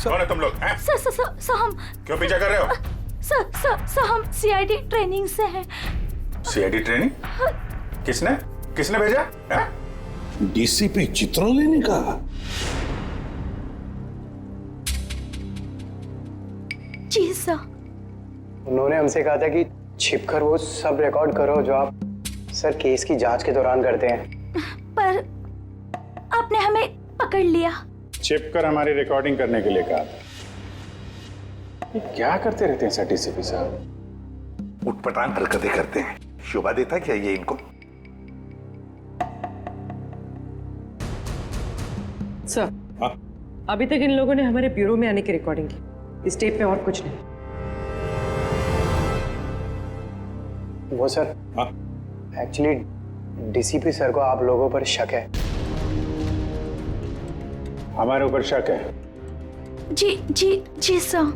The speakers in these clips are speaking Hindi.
कौन है तुम लोग? सर हम क्यों पीछा कर रहे हो? सर हम सीआईडी ट्रेनिंग से हैं। CID training? किसने किसने भेजा है? डीसीपी चित्रोले ने कहा। जी सर। उन्होंने हमसे कहा था कि छिपकर वो सब रिकॉर्ड करो जो आप सर केस की जांच के दौरान करते हैं। पर आपने हमें पकड़ लिया। छिपकर हमारी रिकॉर्डिंग करने के लिए कहा था। ये क्या करते रहते हैं सर डीसीपी साहब? उटपटांग हरकतें करते हैं। शोभा देता क्या ये इनको? सर, अभी तक इन लोगों ने हमारे ब्यूरो में आने की रिकॉर्डिंग की। इस टेप पे और कुछ नहीं। वो सर एक्चुअली डीसीपी सर को आप लोगों पर शक है। हमारे ऊपर शक है? जी सर।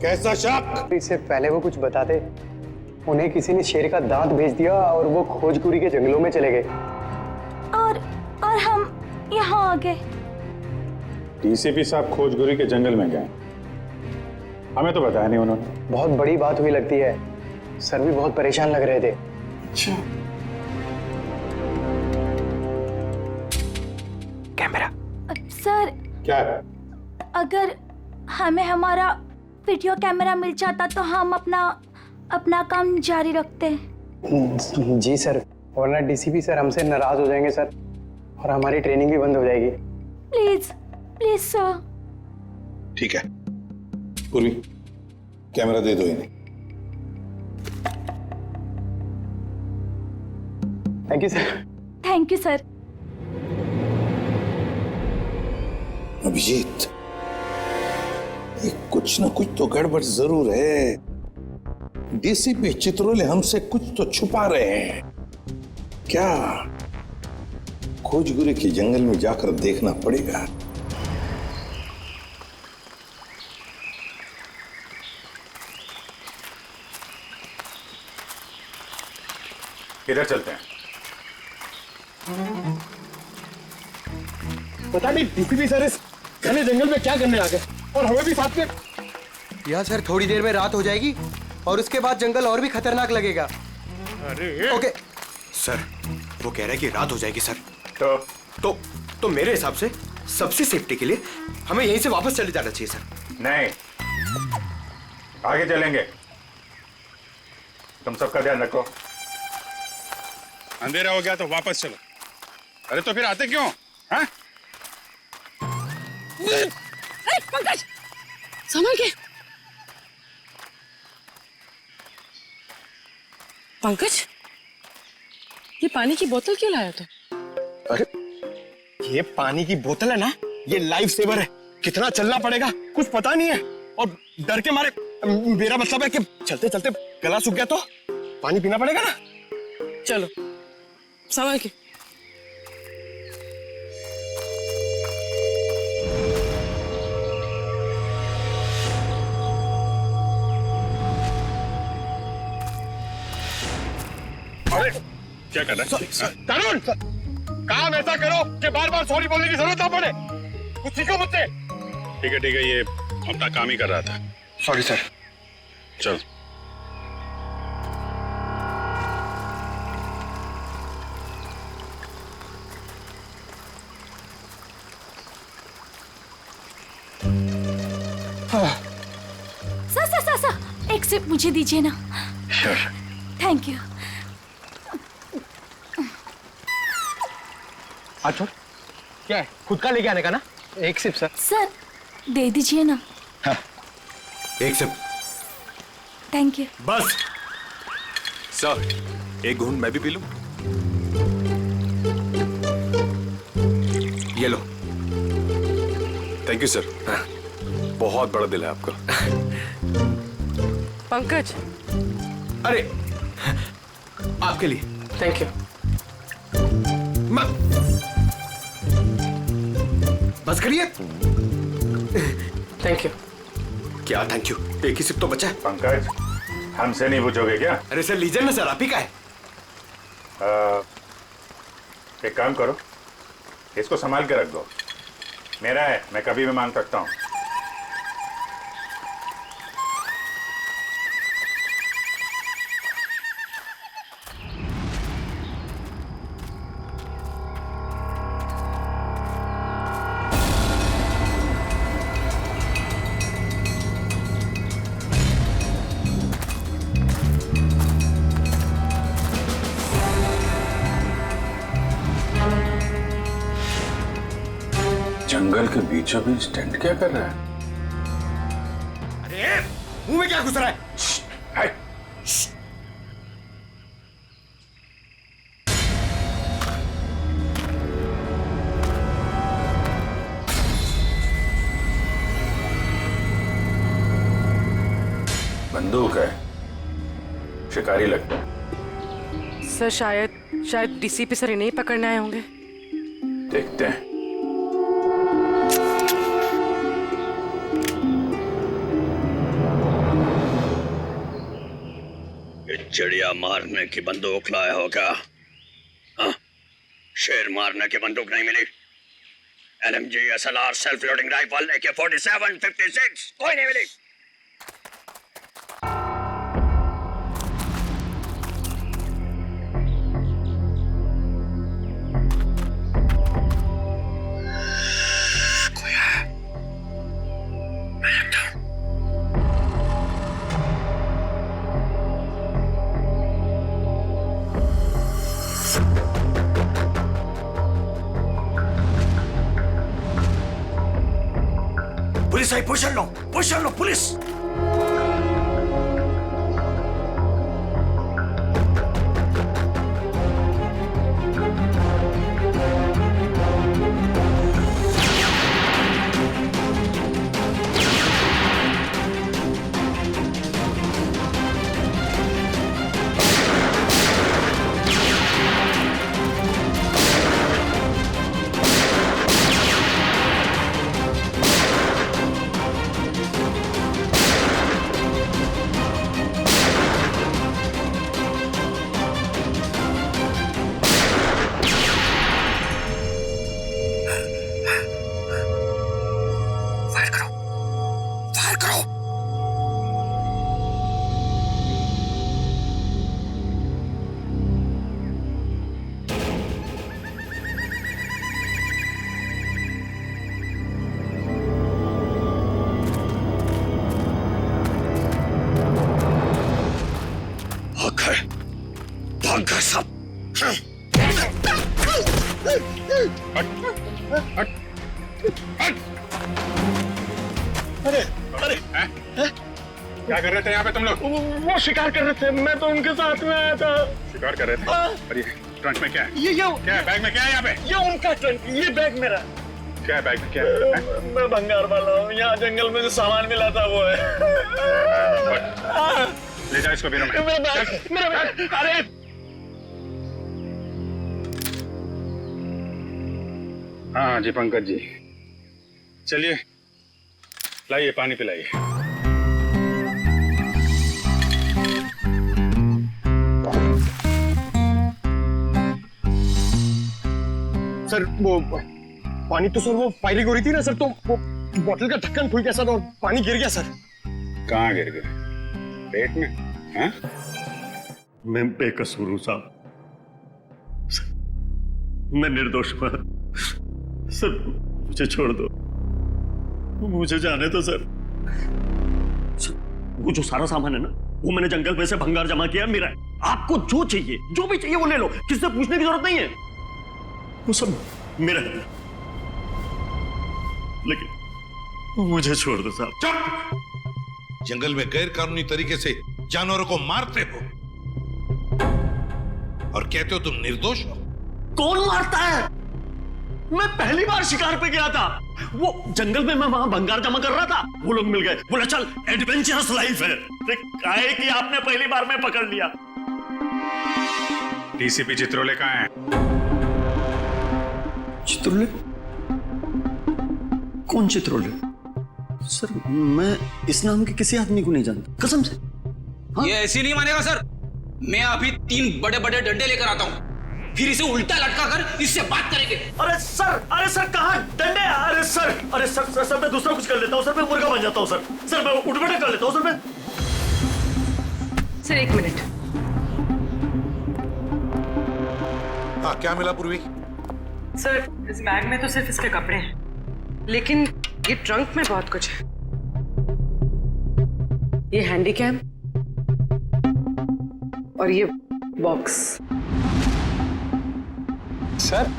कैसा शक? इससे पहले वो कुछ बताते, उन्हें किसी ने शेर का दांत भेज दिया और वो खोजकुरी के जंगलों में चले गए। और हम यहाँ आ गए। डीसीपी साहब खोजगुरी के जंगल में गए? हमें तो बताया नहीं उन्होंने। बहुत बड़ी बात हुई लगती है। सर भी बहुत परेशान लग रहे थे। अच्छा, कैमरा सर क्या है? अगर हमें हमारा वीडियो कैमरा मिल जाता तो हम अपना काम जारी रखते। जी सर, वरना डीसीपी सर हमसे नाराज हो जाएंगे सर, और हमारी ट्रेनिंग भी बंद हो जाएगी। Please sir. ठीक है। पूर्वी, कैमरा दे दो इन्हें। Thank you sir. Thank you sir. Abhijit, ये कुछ ना कुछ तो गड़बड़ जरूर है। डीसीपी चित्रोले हमसे कुछ तो छुपा रहे हैं। क्या? खोजगुरी के जंगल में जाकर देखना पड़ेगा। किधर चलते हैं? पता नहीं डीसीपी सर इस घने जंगल में क्या करने आ गए, और हमें भी साथ में। यहाँ सर थोड़ी देर में रात हो जाएगी और उसके बाद जंगल और भी खतरनाक लगेगा। अरे ओके सर, वो कह रहे हैं कि रात हो जाएगी सर। तो मेरे हिसाब से सबसे सेफ्टी के लिए हमें यहीं से वापस चले जाना चाहिए सर। नहीं, आगे चलेंगे। तुम सबका ध्यान रखो। अंधेरा हो गया तो वापस चलो। अरे तो फिर आते क्यों? हाँ? पंकज, संभल के। पंकज, ये पानी की बोतल क्यों लाया तू? अरे ये पानी की बोतल है ना, ये लाइफ सेवर है। कितना चलना पड़ेगा कुछ पता नहीं है, और डर के मारे, मेरा मतलब है कि चलते चलते गला सूख गया तो पानी पीना पड़ेगा ना। चलो संभल के। अरे क्या कर रहा है? कानून काम ऐसा करो कि बार बार सॉरी बोलने की जरूरत ना पड़े। कुछ सीखो मुझसे। ठीक है, ये अपना काम ही कर रहा था। Sorry sir. चल। सर एक सिप मुझे दीजिए ना। Thank you. अच्छा क्या है, खुद का लेके आने का ना? एक सिप सर। सर दे दीजिए ना। एक सिप थैंक यू। बस। सर, एक घूंट मैं भी पी लूं? ये लो। Thank you sir. बहुत बड़ा दिल है आपका। पंकज, अरे आपके लिए। Thank you. बस करिए। Thank you. क्या थैंक यू? एक ही सिप तो बचा है। पंकज, हमसे नहीं पूछोगे क्या? अरे सर लीजिए ना सर, आप ही का है। एक काम करो, इसको संभाल के रख दो। मेरा है, मैं कभी भी मांग सकता हूँ। के बीचों बीच टेंट क्या कर रहा है? अरे मुंह में क्या घुस रहा है? हाय! बंदूक है, शिकारी लगता है। सर शायद डीसीपी सर इन्हें ही पकड़ने आए होंगे। देखते हैं। चिड़िया मारने की बंदूक लाया होगा। हाँ? शेर मारने की बंदूक नहीं मिली। LMG, SLR, self loading rifle, AK-47, 56 कोई नहीं मिली। पुलिस आई, पोजीशन लो पुलिस। भाग गए सब। अरे क्या कर रहे थे यहाँ पे तुम लोग? वो शिकार कर रहे थे, मैं तो उनके साथ में आया था। शिकार कर रहे थे? और ये ट्रंक में क्या है? ये क्या है बैग में? क्या है यहाँ पे? ये उनका ट्रंक, ये बैग मेरा। क्या है बैग में? क्या है? मैं भंगार वाला हूँ, यहाँ जंगल में जो सामान मिला था वो है। ले जाओ इसको बीरों में। मेरा बैग, अरे हाँ जी पंकज जी, चलिए लाइए पानी पिलाइए। सर वो पानी तो सर वो फायरिंग हो रही थी ना सर, तो वो बोतल का ढक्कन खुल गया सर और पानी गिर गया सर। कहाँ गिर गए? पेट में? हाँ? मैं बेकसूर हूं साहब, मैं निर्दोष हूं सर, मुझे छोड़ दो, मुझे जाने दो सर। वो जो सारा सामान है ना, वो मैंने जंगल में से भंगार जमा किया मेरा है। आपको जो चाहिए, जो भी चाहिए वो ले लो, किससे पूछने की जरूरत नहीं है, वो सब मेरा है। लेकिन मुझे छोड़ दो साहब। चुप! जंगल में गैर कानूनी तरीके से जानवरों को मारते हो और कहते हो तुम निर्दोष हो। कौन मारता है? मैं पहली बार शिकार पे गया था, वो जंगल में मैं वहां भंगार जमा कर रहा था, वो लोग मिल गए, बोला चल एडवेंचरस लाइफ है। काहे कि आपने पहली बार में पकड़ लिया। डीसीपी चित्रोले कहाँ है? चित्रोले? कौन चित्रोले? सर मैं इस नाम के किसी आदमी को नहीं जानता, कसम से। हाँ? ये ऐसे नहीं मानेगा सर, मैं अभी 3 बड़े बड़े डंडे लेकर आता हूँ, फिर इसे उल्टा लटका कर इससे बात करेंगे। अरे सर कहाँ डंडे? अरे सर मैं दूसरा कुछ कर लेता हूँ सर, मैं मुर्गा बन जाता हूँ सर मैं उठ बैठक कर लेता हूँ सर मैं। Sir 1 minute. हाँ क्या मिला पूर्वी? सर इस बैग में तो सिर्फ इसके कपड़े हैं, लेकिन ये ट्रंक में बहुत कुछ है। ये हैंडी कैम और ये बॉक्स। सर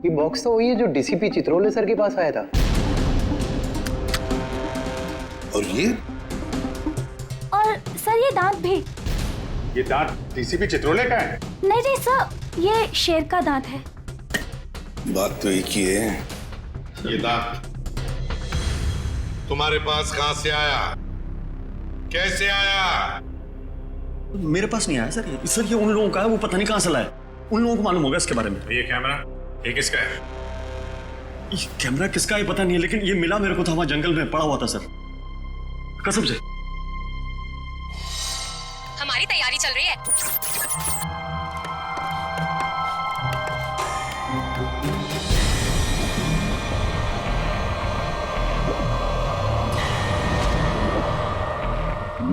ये बॉक्स तो वही है जो डीसीपी चित्रोले सर के पास आया था। और ये और सर ये दांत भी। ये दांत डीसीपी चित्रोले का है? नहीं नहीं सर, ये शेर का दांत है। बात तो एक ही है। ये दांत तुम्हारे पास कहां से आया, कैसे आया? मेरे पास नहीं आया सर। ये उन लोगों का है, वो पता नहीं कहां से लाया। उन लोगों को मालूम होगा इसके बारे में। ये कैमरा ये किसका है? ये कैमरा किसका है पता नहीं है, लेकिन ये मिला मेरे को था वहां जंगल में पड़ा हुआ था सर, कसम से। हमारी तैयारी चल रही है।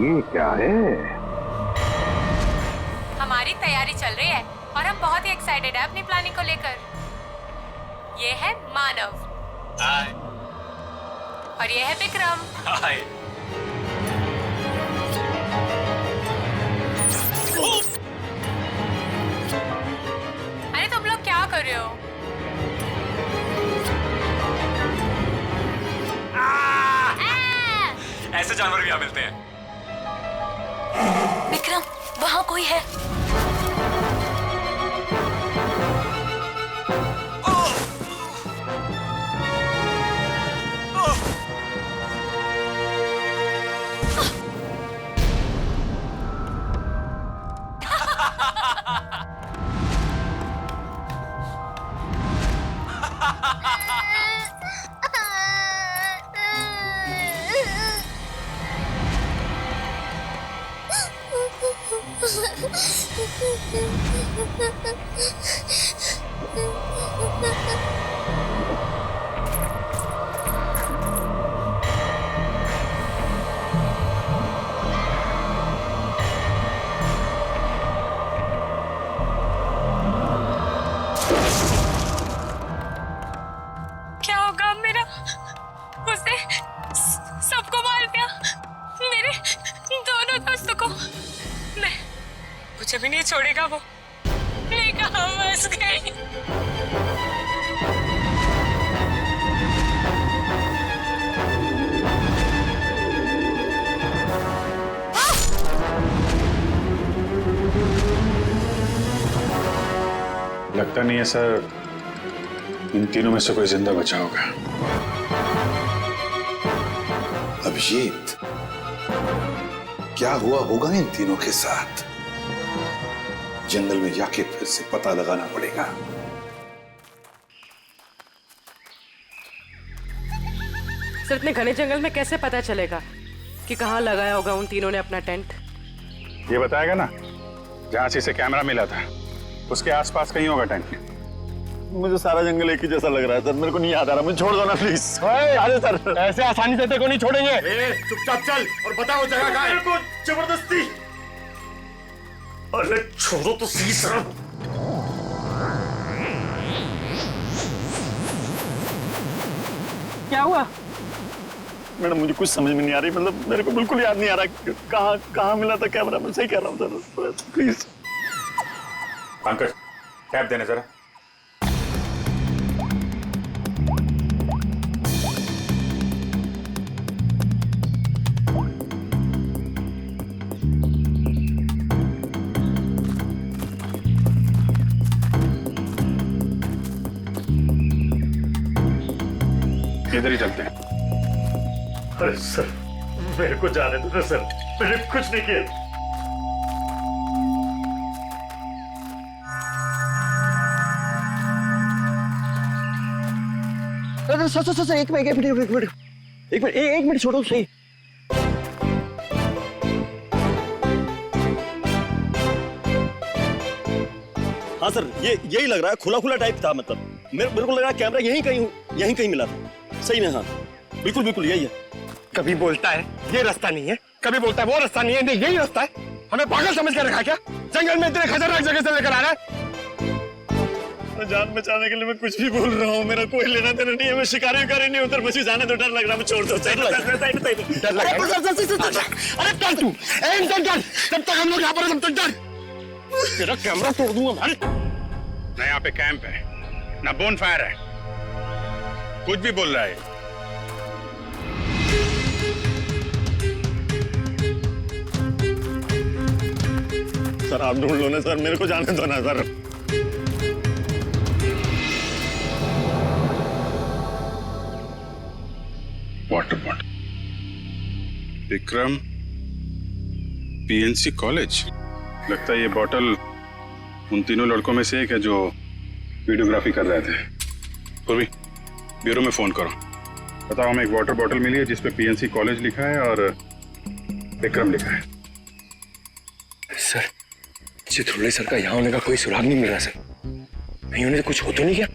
ये क्या है? हमारी तैयारी चल रही है और हम बहुत ही एक्साइटेड है अपनी प्लानिंग को लेकर। ये है मानव। हाय। और ये है विक्रम। हाय। अरे तुम लोग क्या कर रहे हो? ऐसे जानवर भी यहाँ मिलते हैं। विक्रम, वहाँ कोई है। क्या होगा मेरा? उसने सबको मार दिया, मेरे दोनों दोस्तों को। मैं मुझे भी नहीं छोड़ेगा वो। मैं कहाँ फंस गई? लगता नहीं है सर इन तीनों में से कोई जिंदा बचा होगा। अभिजीत, क्या हुआ होगा इन तीनों के साथ? जंगल में जाके फिर से पता लगाना पड़ेगा। सर इतने घने जंगल में कैसे पता चलेगा कि कहाँ लगाया होगा उन तीनों ने अपना टेंट? ये बताएगा ना, जहां से इसे कैमरा मिला था उसके आसपास कहीं होगा टेंट। मुझे सारा जंगल एक ही जैसा लग रहा है सर, मेरे को नहीं याद आ रहा। मुझे छोड़ दो ना प्लीज। अरे सर ऐसे आसानी से तेरे को नहीं छोड़ेंगे। चुपचाप चल और बता वो जगह कहां है। मेरे को जबरदस्ती। अरे छोड़ो तो सही सर। क्या हुआ? मैडम मुझे कुछ समझ में नहीं आ रही, मतलब मेरे को बिल्कुल याद नहीं आ रहा कहाँ मिला था कैमरा। मैं सही कह रहा हूँ सर, प्लीज। पंकज कैप देने जरा। इधर ही चलते हैं। अरे सर मेरे को जाने दो ना सर, मैंने कुछ नहीं किया। सर एक मिनट छोड़ो सही। हाँ सर यही लग रहा है, खुला खुला टाइप था। मतलब मेरे को लग रहा है कैमरा यहीं कहीं मिला था। सही में हाँ बिल्कुल यही है। कभी बोलता है ये रास्ता नहीं है, कभी बोलता है वो रास्ता नहीं है। यही रास्ता है। हमें पागल समझ कर रखा क्या? जंगल में इतने खतरनाक जगह से लेकर आ रहा है। जान बचाने के लिए मैं कुछ भी बोल रहा हूँ, मेरा कोई लेना देना नहीं है। मैं शिकारी नहीं उधर, मुझे जाने तो डर लग रहा है। मैं छोड़ दो। डर लग रहा है। अरे डर तू जब तक हम लोग यहाँ पर, तब तक डर। तेरा कैमरा तोड़ दूंगा। मैं यहाँ पे कैंप है, ना बोन फायर है, कुछ भी बोल रहा है। सर आप ढूंढ लो ना सर, मेरे को जाने दो ना sir. Water bottle, Vikram PNC college. लगता है ये बॉटल उन तीनों लड़कों में से एक है जो वीडियोग्राफी कर रहे थे। पूर्वी, ब्यूरो में फोन करो, बताओ हमें एक वाटर बॉटल मिली है जिसपे पीएनसी कॉलेज लिखा है और विक्रम लिखा है। सर, चित्रोले सर का यहाँ होने का कोई सुराग नहीं मिल रहा सर। नहीं होने तो कुछ हो तो नहीं क्या?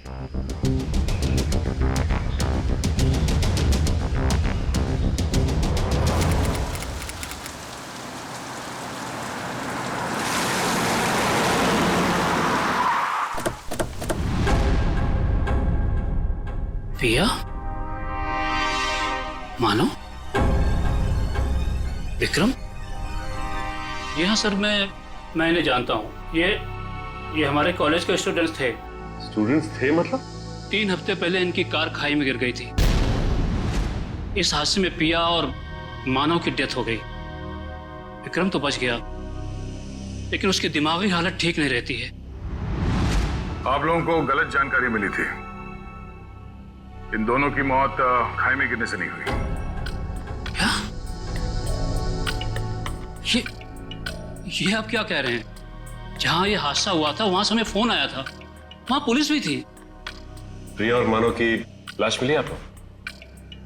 पिया, मानो, विक्रम? जी हाँ सर, मैं इन्हें जानता हूँ। ये हमारे कॉलेज के स्टूडेंट्स थे। स्टूडेंट्स थे मतलब? 3 हफ्ते पहले इनकी कार खाई में गिर गई थी। इस हादसे में पिया और मानव की डेथ हो गई। विक्रम तो बच गया, लेकिन उसकी दिमागी हालत ठीक नहीं रहती है। आप लोगों को गलत जानकारी मिली थी। इन दोनों की मौत खाई में गिरने से नहीं हुई। क्या? ये आप क्या कह रहे हैं? जहां ये हादसा हुआ था वहां से हमें फोन आया था, वहां पुलिस भी थी। प्रिया और मानव की लाश मिली आपको?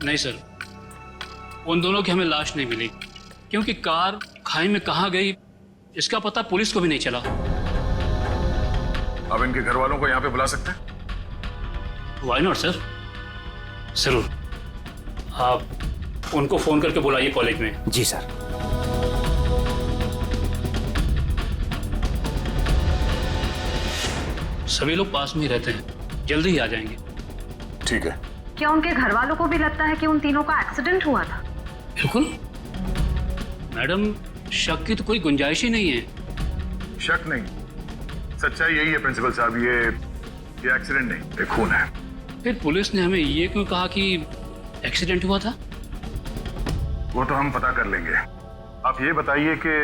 नहीं सर, उन दोनों की हमें लाश नहीं मिली, क्योंकि कार खाई में कहां गई इसका पता पुलिस को भी नहीं चला। अब इनके घर वालों को यहाँ पे बुला सकते हैं? व्हाई नॉट सर, जरूर। आप उनको फोन करके बुलाइए कॉलेज में। जी सर। सभी लोग पास में ही रहते हैं, जल्दी ही आ जाएंगे। ठीक है। क्या उनके घर वालों को भी लगता है कि उन तीनों का एक्सीडेंट हुआ था? बिल्कुल मैडम, शक की तो कोई गुंजाइश ही नहीं है। शक नहीं, सच्चाई यही है प्रिंसिपल साहब, ये एक्सीडेंट नहीं, ये खून है। फिर पुलिस ने हमें ये क्यों कहा कि एक्सीडेंट हुआ था? वो तो हम पता कर लेंगे। आप ये बताइए कि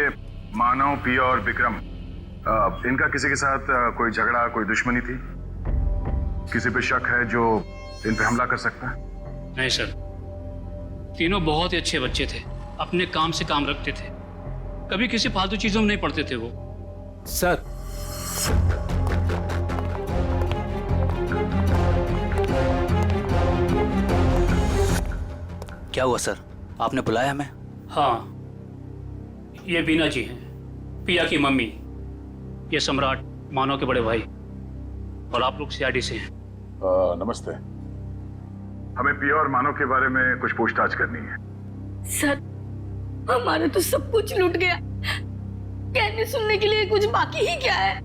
मानव, पिया और विक्रम, इनका किसी के साथ कोई झगड़ा, कोई दुश्मनी थी? किसी पे शक है जो इन पे हमला कर सकता है? नहीं सर, तीनों बहुत ही अच्छे बच्चे थे, अपने काम से काम रखते थे, कभी किसी फालतू चीजों में नहीं पड़ते थे वो। सर, क्या हुआ सर, आपने बुलाया हमें? हाँ, ये बीना जी हैं, पिया की मम्मी। ये सम्राट, मानव के बड़े भाई, और आप लोग सीआईडी से हैं। नमस्ते। हमें पिया और मानव के बारे में कुछ पूछताछ करनी है। सर, हमारा तो सब कुछ लूट गया, कहने सुनने के लिए कुछ बाकी ही क्या है?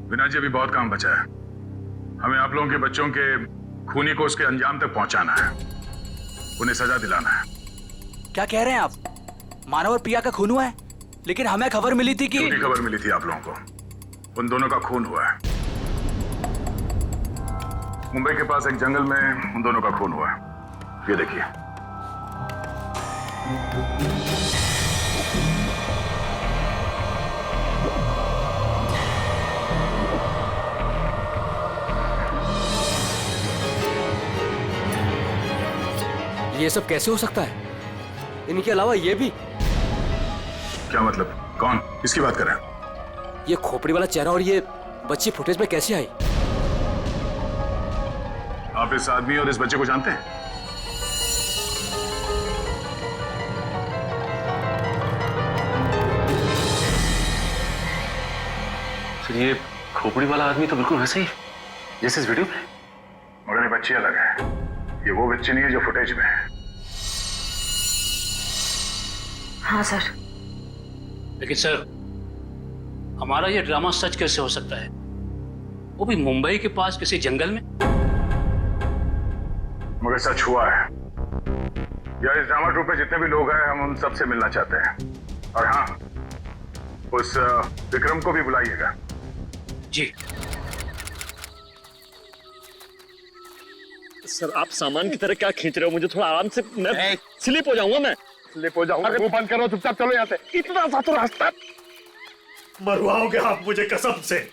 बिना जी, अभी बहुत काम बचा है। हमें आप लोगों के बच्चों के खूनी को उसके अंजाम तक पहुंचाना है, उन्हें सजा दिलाना है। क्या कह रहे हैं आप? मानव और प्रिया का खून हुआ है, लेकिन हमें खबर मिली थी कि... झूठी खबर मिली थी आप लोगों को। उन दोनों का खून हुआ है। मुंबई के पास एक जंगल में उन दोनों का खून हुआ है। ये देखिए। ये सब कैसे हो सकता है? इनके अलावा ये भी? क्या मतलब? कौन? किसकी बात कर रहे हैं? ये खोपड़ी वाला चेहरा और ये बच्ची फुटेज में कैसे आई? आप इस आदमी और इस बच्चे को जानते हैं? सर, ये खोपड़ी वाला आदमी तो बिल्कुल वैसे ही जैसे इस वीडियो में, मगर ये बच्ची अलग है। ये वो बच्ची नहीं है जो फुटेज में है। हाँ सर। लेकिन सर, हमारा ये ड्रामा सच कैसे हो सकता है, वो भी मुंबई के पास किसी जंगल में? मगर सच हुआ है। यार, इस ड्रामा ट्रूप में जितने भी लोग हैं, हम उन सबसे मिलना चाहते हैं। और हाँ, उस विक्रम को भी बुलाइएगा। जी। सर आप सामान की तरह क्या खींच रहे हो? मुझे थोड़ा आराम से, मैं स्लिप हो जाऊंगा। मैं स्लिप हो जाऊंगा? मुंह बंद करो, चुपचाप चलो यहाँ से। इतना सा तो रास्ता। मरवाओगे आप मुझे कसम से।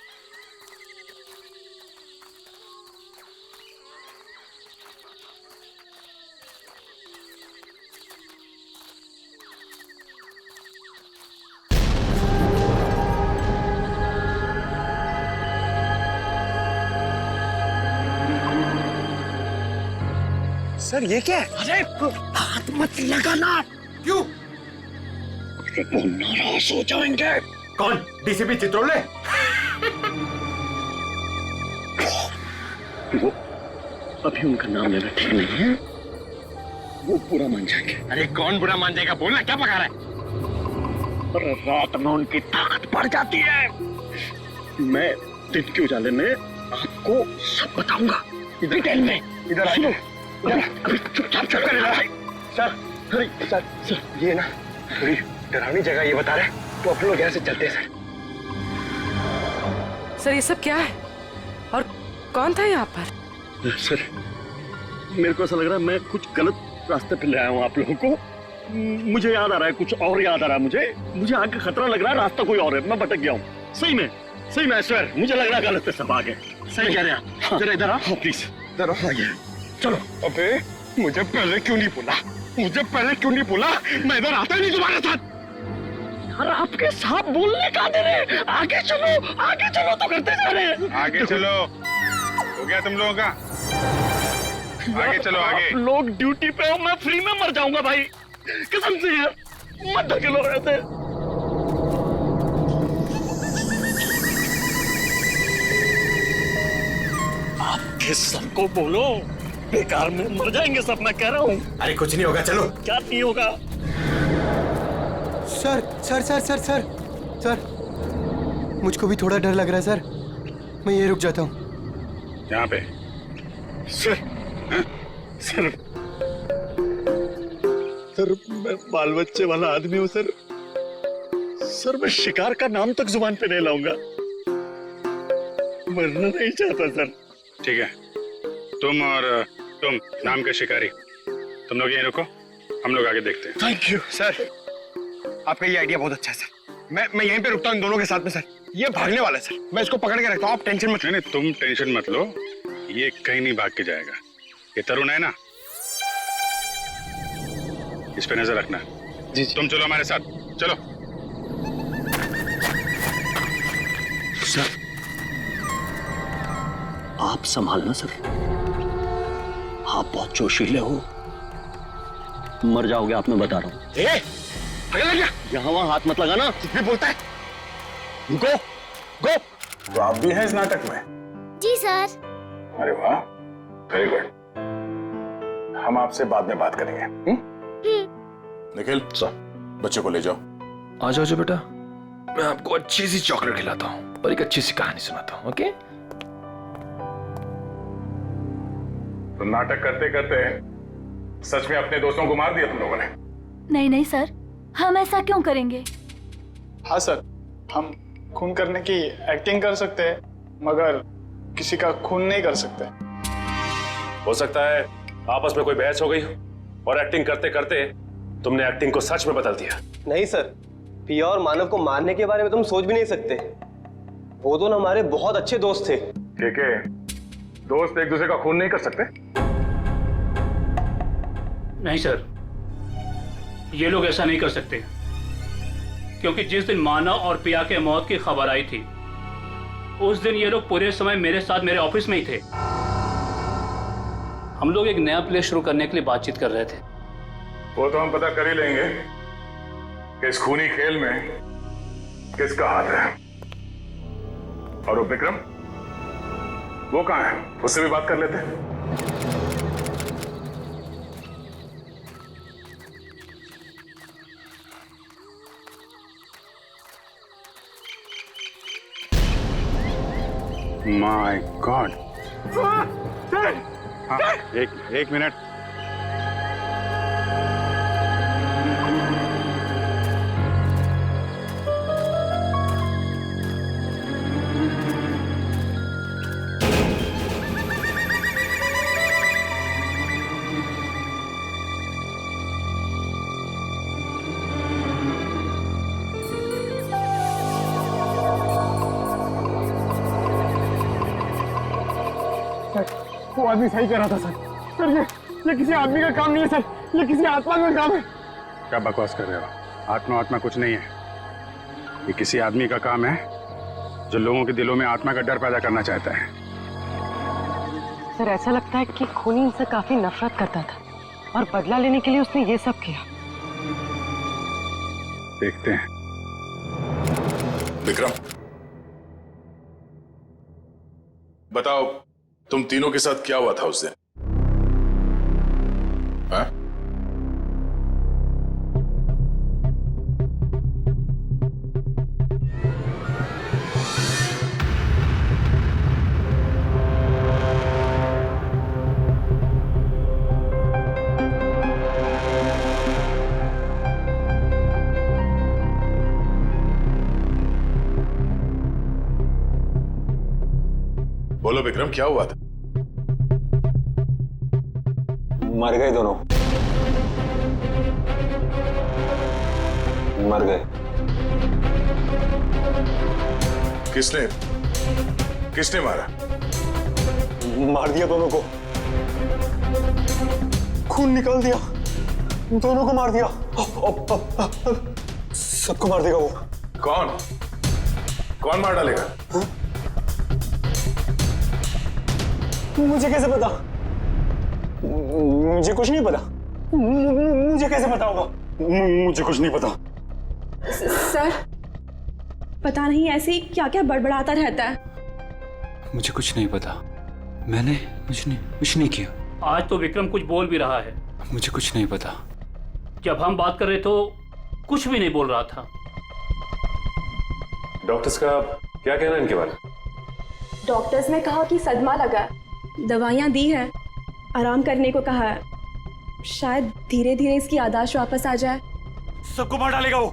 सर ये क्या है? अरे हाथ मत लगाना। क्यों? वो नाराज हो जाएंगे। कौन? डीसीपी चित्रोले? वो अभी उनका नाम लेना ठीक नहीं है। वो बुरा मान जाएंगे। अरे कौन बुरा मान जाएगा? बोलना, क्या पका रहा है? और रात में उनकी ताकत बढ़ जाती है। मैं दिन के उजाले में आपको सब बताऊंगा डिटेल में। इधर आइए। अभी चुपचाप चल कर इधर। सर सर ये ना थोड़ी डरावनी जगह ये बता रहे हैं, तो अपन लोग यहाँ से चलते हैं सर ये सब क्या है और कौन था यहाँ पर? सर मेरे को ऐसा लग रहा है मैं कुछ गलत रास्ते पे ले आया हूँ आप लोगों को। मुझे याद आ रहा है, कुछ और याद आ रहा है। मुझे आगे खतरा लग रहा है, रास्ता कोई और है। मैं भटक गया हूँ। सही में सर मुझे लग रहा है गलत पे सब आगे। सही कह रहे हैं आप। जरा इधर आओ प्लीज। इधर आओ, आइए चलो। अबे मुझे पहले क्यों नहीं बोला? मैं इधर आता ही नहीं तुम्हारे साथ। यार आपके साथ बोलने का दे रहे। आगे चलो तो करते जा रहे हैं। आगे चलो, हो गया तुम लोगों का? आगे चलो आगे। आप लोग ड्यूटी पे हो, मैं फ्री में मर जाऊंगा भाई, कसम से यार। मत धकेलो ऐसे। आपके सबको बोलो, बेकार में मर जाएंगे सब, मैं कह रहा हूँ। अरे कुछ नहीं होगा, चलो। क्या नहीं होगा? सर मुझको भी थोड़ा डर लग रहा है सर। मैं ये रुक जाता हूँ यहाँ पे। सर मैं बाल बच्चे वाला आदमी हूँ सर। मैं शिकार का नाम तक जुबान पे नहीं लाऊंगा। मरना नहीं चाहता सर। ठीक है, तुम नाम के शिकारी, तुम लोग यहीं रुको, हम लोग आगे देखते हैं। थैंक यू सर, आपका ये आइडिया बहुत अच्छा है सर। मैं यहीं पे रुकता हूँ इन दोनों के साथ में सर। ये भागने वाला है सर, मैं इसको पकड़ के रखता हूँ, आप टेंशन मत। नहीं, तुम टेंशन मत लो, ये कहीं नहीं भाग के जाएगा। ये तरुण है ना, इस पे नजर रखना। जी। तुम चलो हमारे साथ, चलो। सर आप संभालना सर, आप बहुत जोशीले हो, मर जाओगे आप, मैं बता रहा हूँ। यहाँ वहां हाथ मत लगाना, कुछ भी बोलता है। गो। तो आप भी हैं इस नाटक में? जी सर। अरे वाह, वेरी गुड। हम आपसे बाद में बात करेंगे। निखिल सर, बच्चे को ले जाओ। आ जाओ बेटा, मैं आपको अच्छी सी चॉकलेट खिलाता हूँ और एक अच्छी सी कहानी सुनाता हूँ। ओके? तो नाटक करते करते सच में अपने दोस्तों को मार दिया तुम लोगों ने? नहीं सर, हम ऐसा क्यों करेंगे? हाँ सर, हम खून करने की एक्टिंग कर सकते हैं, मगर किसी का खून नहीं कर सकते। हो सकता है आपस में कोई बहस हो गई और एक्टिंग करते करते तुमने एक्टिंग को सच में बदल दिया। नहीं सर, पिया और मानव को मारने के बारे में तुम सोच भी नहीं सकते। वो दोनों हमारे बहुत अच्छे दोस्त थे। ठीक है, दोस्त एक दूसरे का खून नहीं कर सकते? नहीं सर, ये लोग ऐसा नहीं कर सकते, क्योंकि जिस दिन मानव और पिया के मौत की खबर आई थी, उस दिन ये लोग पूरे समय मेरे साथ मेरे ऑफिस में ही थे। हम लोग एक नया प्ले शुरू करने के लिए बातचीत कर रहे थे। वो तो हम पता कर ही लेंगे कि इस खूनी खेल में किसका हाथ है। और वो विक्रम, वो कहाँ है? उससे भी बात कर लेते हैं। My God. एक मिनट। वो आदमी सही कह रहा था सर। सर ये किसी आदमी का काम नहीं है सर, ये किसी आत्मा का काम है। क्या बकवास कर रहे हो? आत्मा आत्मा कुछ नहीं है। ये किसी आदमी का काम है जो लोगों के दिलों में आत्मा का डर पैदा करना चाहता है। सर ऐसा लगता है कि खूनी इनसे काफी नफरत करता था और बदला लेने के लिए उसने ये सब किया। देखते हैं। विक्रम, बताओ तुम तीनों के साथ क्या हुआ था उस दिन? हाँ? बोलो विक्रम, क्या हुआ था? मर गए दोनों, मर गए। किसने मारा? मार दिया दोनों को, खून निकाल दिया, दोनों को मार दिया। सबको मार देगा वो। कौन मार डालेगा? मुझे कैसे पता? मुझे कुछ नहीं पता। मुझे कैसे पता होगा? मुझे कुछ नहीं पता। सर पता नहीं ऐसे ही क्या क्या बड़बड़ाता रहता है। मुझे कुछ नहीं पता, मैंने कुछ नहीं किया। आज तो विक्रम कुछ बोल भी रहा है। मुझे कुछ नहीं पता। जब हम बात कर रहे तो कुछ भी नहीं बोल रहा था। डॉक्टर्स का क्या कहना है इनके बारे में? डॉक्टर्स ने कहा कि सदमा लगा, दवाइयां दी है, आराम करने को कहा है। शायद धीरे धीरे इसकी याददाश्त वापस आ जाए। सबको मार डालेगा वो,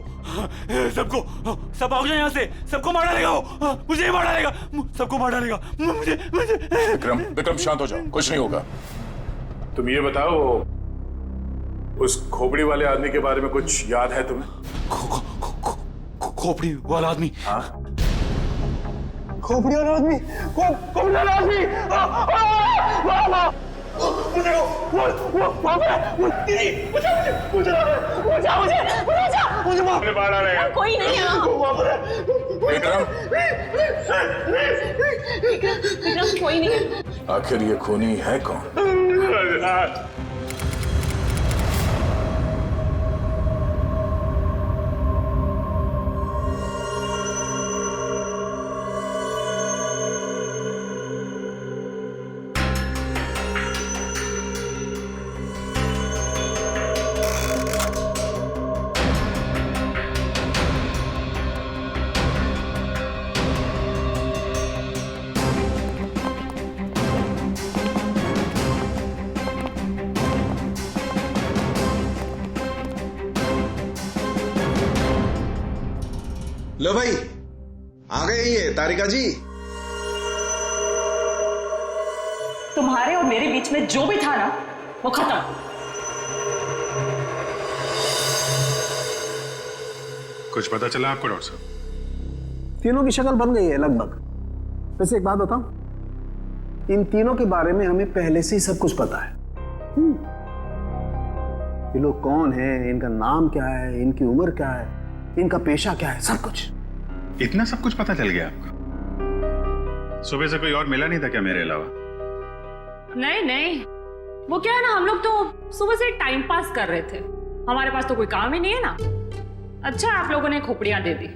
सबको, सब भाग जाए यहाँ से, सबको मार डालेगा वो, मुझे ही मार डालेगा, सबको मार डालेगा, मुझे। विक्रम शांत हो जाओ, कुछ नहीं होगा। तुम ये बताओ, उस खोपड़ी वाले आदमी के बारे में कुछ याद है तुम्हें? खोपड़ी वाला आदमी? हाँ, खोपड़ी वाला आदमी, खोपड़ी वाला आदमी। मुझे मार डालेगा। कोई नहीं है। विक्रम, कोई नहीं है। आखिर ये खूनी है कौन? लो भाई, आ गए ये तारिका जी। तुम्हारे और मेरे बीच में जो भी था ना, वो खत्म। कुछ पता चला आपको डॉक्टर साहब? तीनों की शक्ल बन गई है लगभग। वैसे एक बात बताऊं, इन तीनों के बारे में हमें पहले से ही सब कुछ पता है। ये लोग कौन हैं, इनका नाम क्या है, इनकी उम्र क्या है, इनका पेशा क्या है, सब कुछ। इतना सब कुछ पता चल गया आपको? सुबह से कोई और मिला नहीं था क्या मेरे अलावा? नहीं, वो क्या है ना, हम लोग तो सुबह से टाइम पास कर रहे थे। हमारे पास तो कोई काम ही नहीं है ना। अच्छा आप लोगों ने खोपड़ियां दे दी।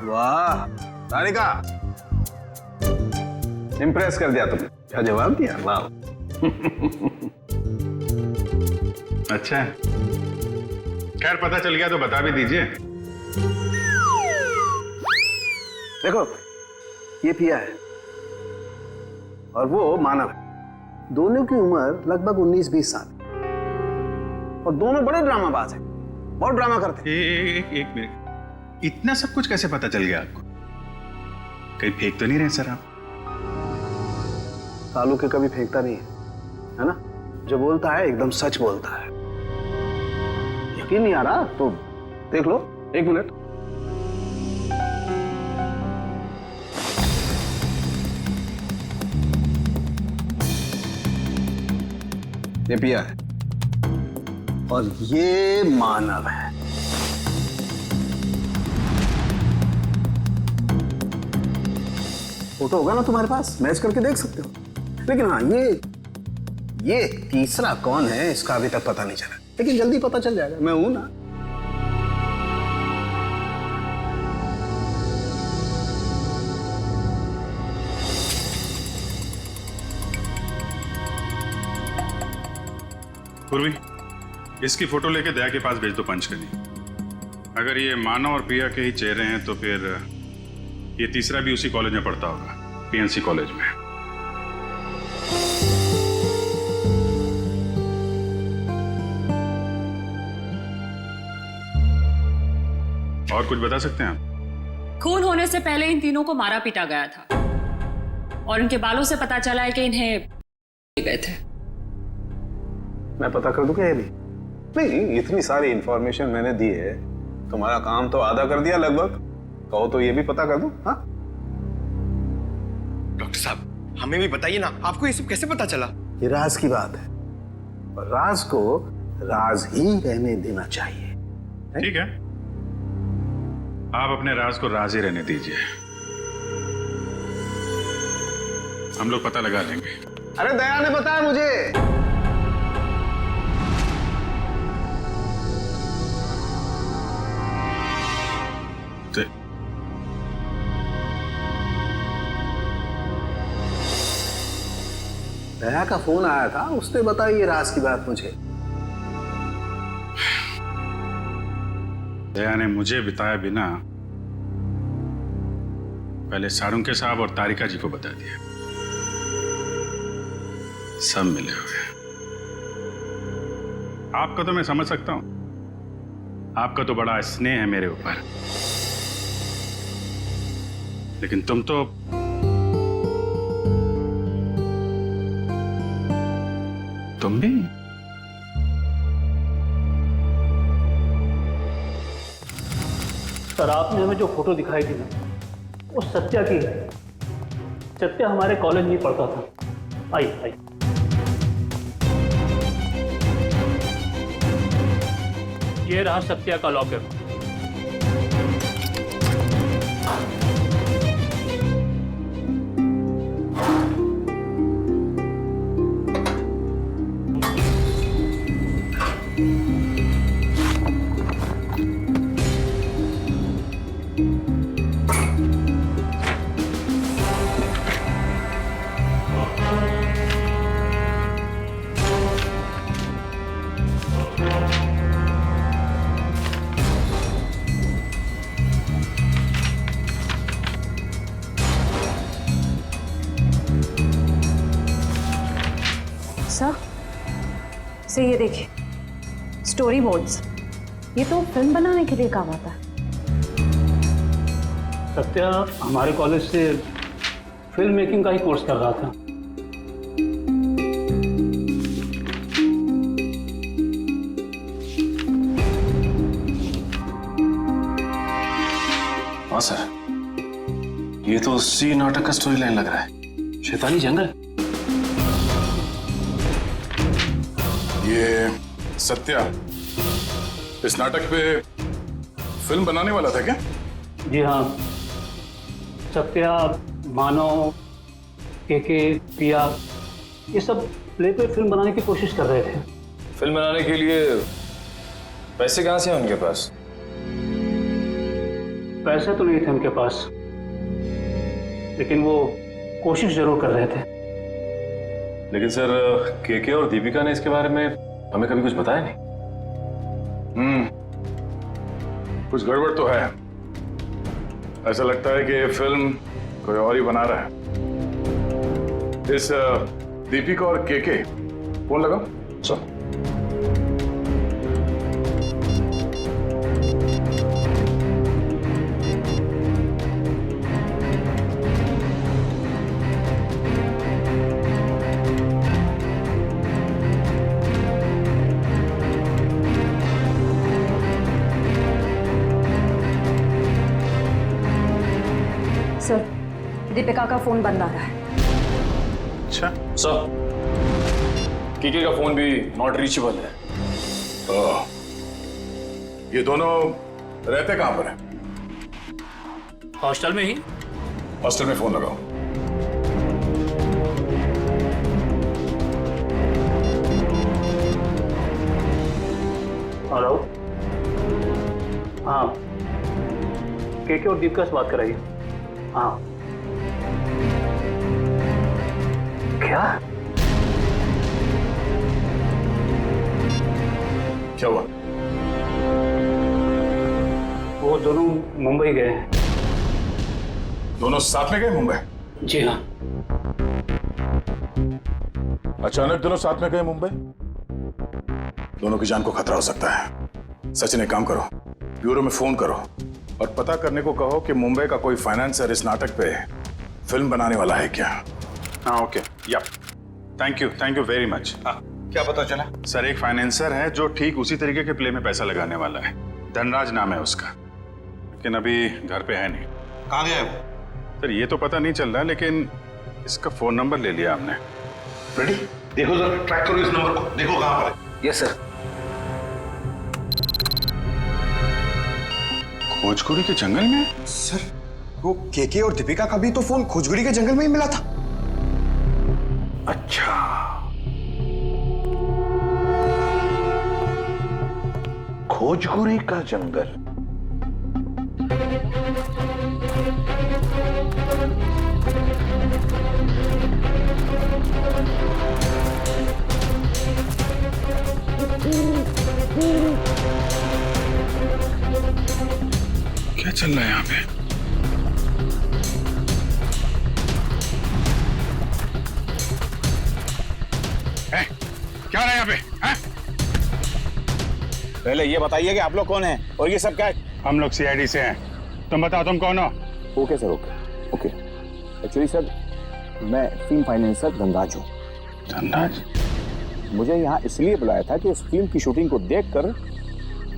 वाह तारिका, इम्प्रेस कर दिया तुमने। क्या जवाब दिया, वाह। अच्छा, खैर पता चल गया तो बता भी दीजिए। देखो, ये पिया है और वो मानव है। दोनों की उम्र लगभग 19-20 साल और दोनों बड़े ड्रामाबाज हैं, बहुत ड्रामा करते हैं। एक मिनट, इतना सब कुछ कैसे पता चल गया आपको? कहीं फेंक तो नहीं रहे सर आप? तालू के कभी फेंकता नहीं है ना? जो बोलता है एकदम सच बोलता है। यकीन नहीं आ रहा तो देख लो, 1 मिनट। ये पिया है और ये मानव है। फोटो होगा ना तुम्हारे पास, मैच करके देख सकते हो। लेकिन हाँ, ये तीसरा कौन है इसका अभी तक पता नहीं चला, लेकिन जल्दी पता चल जाएगा। मैं हूं ना। पूर्वी, इसकी फोटो लेके दया के पास भेज दो पंच करनी। अगर ये मानव और प्रिया के ही चेहरे हैं तो फिर ये तीसरा भी उसी कॉलेज में पढ़ता होगा, पीएनसी कॉलेज में। और कुछ बता सकते हैं आप? खून होने से पहले इन तीनों को मारा पीटा गया था और इनके बालों से पता चला है कि इन्हें गए थे। मैं पता कर दूं क्या ये भी? नहीं, इतनी सारी इंफॉर्मेशन मैंने दी है, तुम्हारा काम तो आधा कर दिया लगभग। कहो तो ये भी पता कर दूं? हाँ? डॉक्टर साहब, हमें भी बताइए ना, आपको ये सब कैसे पता चला? ये राज की बात है और राज को राज ही रहने देना चाहिए। ठीक है, आप अपने राज को राज ही रहने दीजिए, हम लोग पता लगा लेंगे। अरे दया ने बताया मुझे। दया का फोन आया था, उसने बताई ये राज की बात मुझे। दया ने मुझे बताया बिना पहले सारुंके साहब और तारिका जी को बता दिया। सब मिले हुए। आपका तो मैं समझ सकता हूं, आपका तो बड़ा स्नेह है मेरे ऊपर, लेकिन तुम तो तुम भी। सर, आपने हमें जो फोटो दिखाई थी ना, वो सत्या की है। सत्या हमारे कॉलेज में पढ़ता था। आई ये रहा सत्या का लॉकर। से ये देखिए, स्टोरी बोर्ड्स। ये तो फिल्म बनाने के लिए काम आता है। सत्या हमारे कॉलेज से फिल्म मेकिंग का ही कोर्स कर रहा था। हाँ सर, ये तो उसी नाटक का स्टोरी लाइन लग रहा है, शैतानी जंगल। ये सत्या इस नाटक पे फिल्म बनाने वाला था क्या? जी हाँ, सत्या, मानव, केके, पिया, ये सब प्ले पे फिल्म बनाने की कोशिश कर रहे थे। फिल्म बनाने के लिए पैसे कहाँ से हैं उनके पास? पैसे तो नहीं थे उनके पास, लेकिन वो कोशिश जरूर कर रहे थे। लेकिन सर, केके और दीपिका ने इसके बारे में हमें कभी कुछ बताया नहीं। कुछ गड़बड़ तो है। ऐसा लगता है कि ये फिल्म कोई और ही बना रहा है। इस दीपिका और केके फोन लगाओ। चलो। सर, दीपिका का फोन बंद आ रहा है। अच्छा सर, केके का फोन भी नॉट रीचेबल है। ये दोनों रहते कहां पर हैं? हॉस्टल में ही। हॉस्टल में फोन लगाओ। हेलो, हाँ, केके और दीपिका से बात कराइए। हाँ, क्या क्या हुआ? वो दोनों मुंबई गए हैं। दोनों साथ में गए मुंबई? जी हाँ। अचानक दोनों साथ में गए मुंबई? दोनों की जान को खतरा हो सकता है। सचिन, एक काम करो, ब्यूरो में फोन करो और पता करने को कहो कि मुंबई का कोई फाइनेंसर इस नाटक पे फिल्म बनाने वाला है क्या। हाँ ओके, या थैंक यू वेरी मच। हाँ, क्या पता चला? सर, एक फाइनेंसर है जो ठीक उसी तरीके के प्ले में पैसा लगाने वाला है। धनराज नाम है उसका, लेकिन अभी घर पे है नहीं। कहाँ गया है वो? सर, ये तो पता नहीं चल रहा, लेकिन इसका फोन नंबर ले लिया हमने। रेडी? देखो जरा, ट्रैक करो इस नंबर को, देखो कहाँ पर है। Yes sir. खोजकुरी के जंगल में? सर, वो केके और दीपिका का भी तो फोन खोजगुड़ी के जंगल में ही मिला था। अच्छा, खोजकुरी का जंगल। क्या चल रहा है यहाँ पे? क्या हो रहा है यहाँ पे? पहले ये बताइए कि आप लोग कौन हैं और ये सब क्या है? हम लोग सीआईडी से हैं। तुम बताओ तुम कौन हो? Okay sir, okay. Actually sir, मैं फिल्म फाइनेंसर धनराज हूँ। धनराज? मुझे यहाँ इसलिए बुलाया था कि इस फिल्म की शूटिंग को देखकर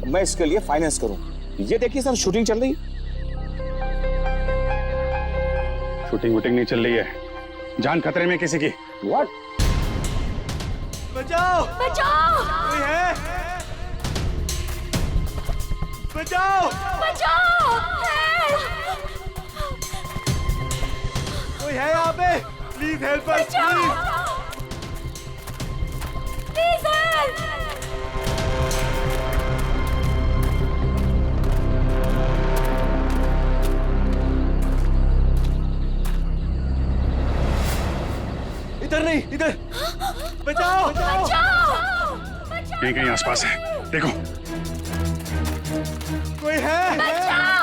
मैं इसके लिए फाइनेंस करूँ। ये देखिए सर, शूटिंग चल रही। शूटिंग वूटिंग नहीं चल रही है, जान खतरे में किसी की। व्हाट? बचाओ! बचाओ! कोई है? बचाओ! बचाओ! कोई है यहाँ पे? Please help us, please help! इधर नहीं, इधर। बचाओ! कहीं आसपास है, देखो। कोई है? बचाओ!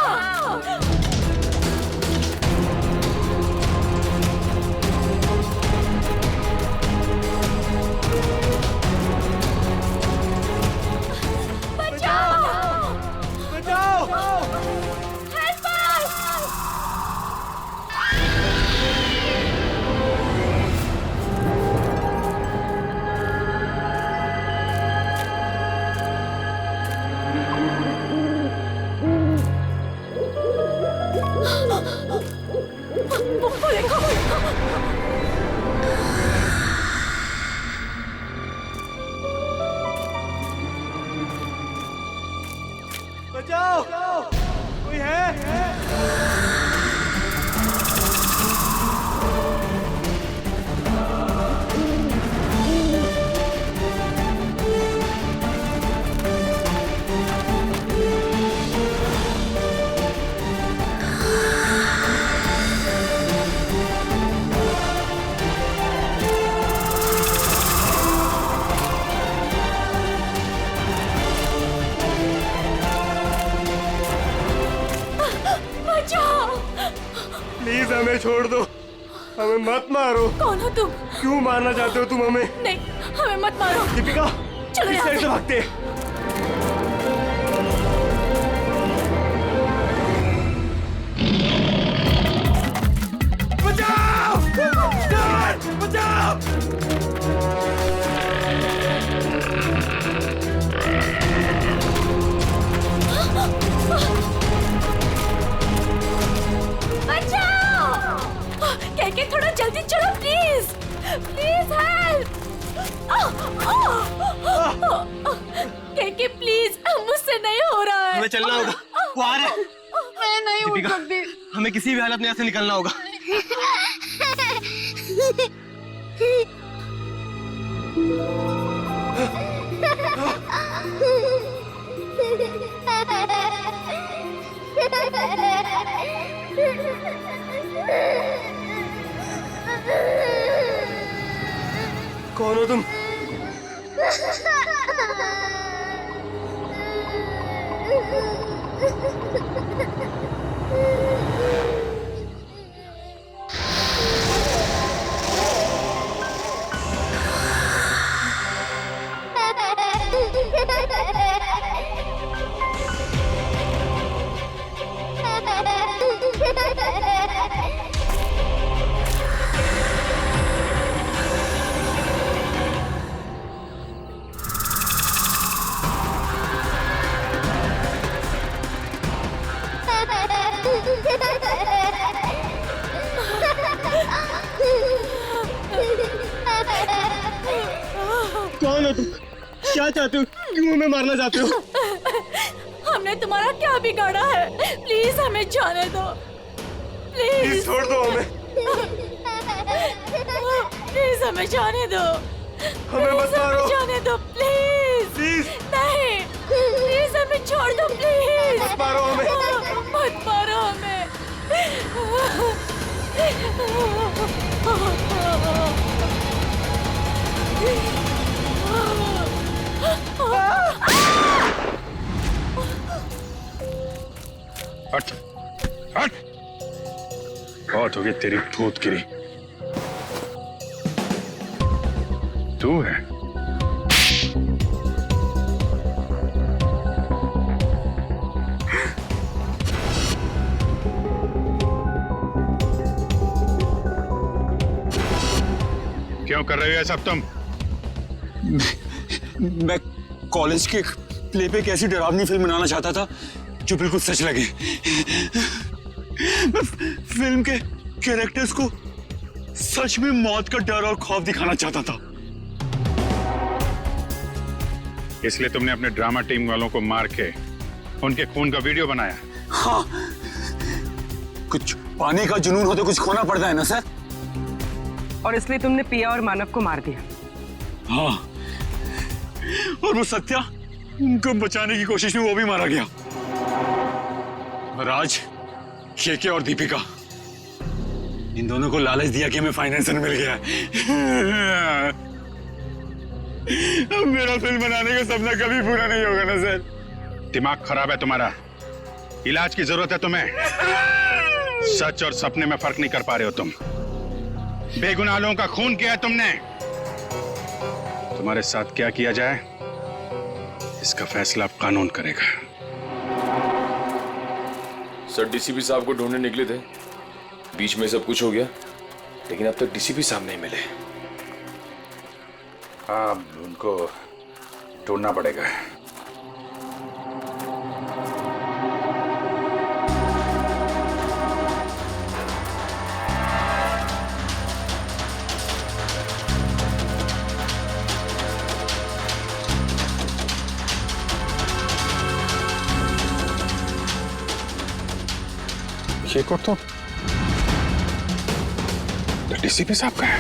बचाओ! कोई है? प्लीज हमें छोड़ दो, हमें मत मारो। कौन हो तुम? क्यों मारना चाहते हो तुम हमें? नहीं, हमें मत मारो। दीपिका, चलो इस यहाँ साइड से से। भागते। बचाओ! बचाओ! बचाओ! हमें चलना होगा। वो आ रहा है। मैं नहीं उठ दीपिका, सकती। हमें किसी भी हालत में यहाँ से निकलना होगा। कौन हो तुम? कौन हो तुम? क्या चाहते हो? क्यों हमें मारना चाहते हो? हमने तुम्हारा क्या बिगाड़ा है? प्लीज हमें जाने दो। प्लीज छोड़ दो हमें। प्लीज हमें जाने दो। हमें मत मारो। जाने दो प्लीज। नहीं, प्लीज हमें छोड़ दो प्लीज। मत मारो हमें। मत मारो हमें। हट हट, बहुत हो गई तेरी भूतगिरी। तू है? क्यों कर रहे हो ये सब तुम? मैं कॉलेज के प्ले पे एक ऐसी डरावनी फिल्म बनाना चाहता था जो बिल्कुल सच लगे। मैं फिल्म के कैरेक्टर्स को सच में मौत का डर और खौफ दिखाना चाहता था। इसलिए तुमने अपने ड्रामा टीम वालों को मार के उनके खून का वीडियो बनाया? हाँ, कुछ पाने का जुनून हो तो कुछ खोना पड़ता है ना सर। और इसलिए तुमने पिया और मानव को मार दिया? हाँ, और वो सत्या, उनको बचाने की कोशिश में वो भी मारा गया। राज, केके और दीपिका, इन दोनों को लालच दिया कि हमें फाइनेंसर मिल गया। अब मेरा फिल्म बनाने का सपना कभी पूरा नहीं होगा ना सर। दिमाग खराब है तुम्हारा, इलाज की जरूरत है तुम्हें। सच और सपने में फर्क नहीं कर पा रहे हो तुम। बेगुनाह लोगों का खून किया है तुमने। तुम्हारे साथ क्या किया जाए इसका फैसला अब कानून करेगा। सर, डीसीपी साहब को ढूंढने निकले थे, बीच में सब कुछ हो गया, लेकिन अब तक डीसीपी साहब नहीं मिले। हाँ, उनको ढूंढना पड़ेगा। ये को तो डीसीपी साहब का है।